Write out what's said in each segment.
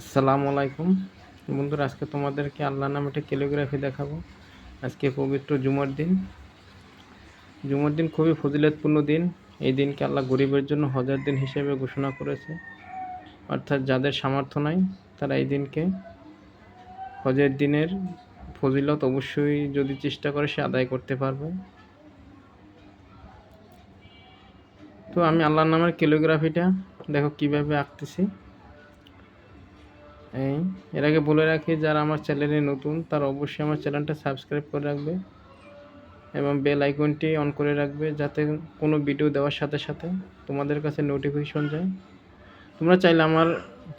আসসালামু আলাইকুম বন্ধুরা, আজকে তোমাদেরকে আল্লাহর নামে একটা ক্যালিগ্রাফি দেখাবো। আজকে পবিত্র জুমার দিন। জুমার দিন খুবই ফজিলতপূর্ণ দিন। এই দিনকে আল্লাহ গরিবের জন্য হজের দিন হিসেবে ঘোষণা করেছে। অর্থাৎ যাদের সামর্থ্য নাই তারা এই দিনকে হজের দিনের ফজিলত অবশ্যই যদি চেষ্টা করে সে আদায় করতে পারবে। তো আমি আল্লাহর নামের ক্যালিগ্রাফিটা দেখো কিভাবে আঁকতেছি। এর আগে বলে রাখি, যারা আমার চ্যানেলে নতুন তারা অবশ্যই আমার চ্যানেলটা সাবস্ক্রাইব করে রাখবে এবং বেল আইকনটি অন করে রাখবে, যাতে কোনো ভিডিও দেওয়ার সাথে সাথে তোমাদের কাছে নোটিফিকেশন যায়। তোমরা চাইলে আমার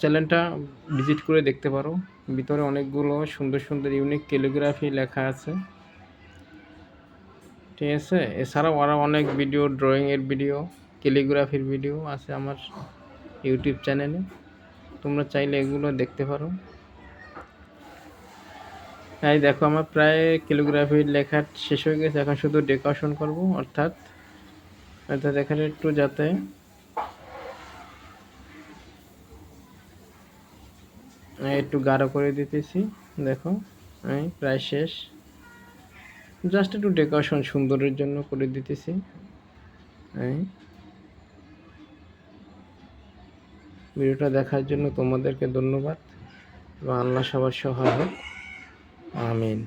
চ্যানেলটা ভিজিট করে দেখতে পারো। ভিতরে অনেকগুলো সুন্দর সুন্দর ইউনিক ক্যালিগ্রাফি লেখা আছে, ঠিক আছে। এছাড়াও আরও অনেক ভিডিও, ড্রয়িংয়ের ভিডিও, ক্যালিগ্রাফির ভিডিও আছে আমার ইউটিউব চ্যানেলে। তোমরা চাইলে এগুলো দেখতে পারো। তাই দেখো, আমার প্রায় ক্যালিগ্রাফির লেখা শেষ হয়ে গেছে। এখন শুধু ডেকোরেশন করব, অর্থাৎ এখানে একটু যাতে একটু গাঢ় করে দিতেছি। দেখো প্রায় শেষ, জাস্ট একটু ডেকোরেশন সুন্দরের জন্য করে দিতেছি। ভিডিওটা দেখার জন্য তোমাদেরকে ধন্যবাদ এবং আল্লাহ সবার সহায় হোক। আমিন।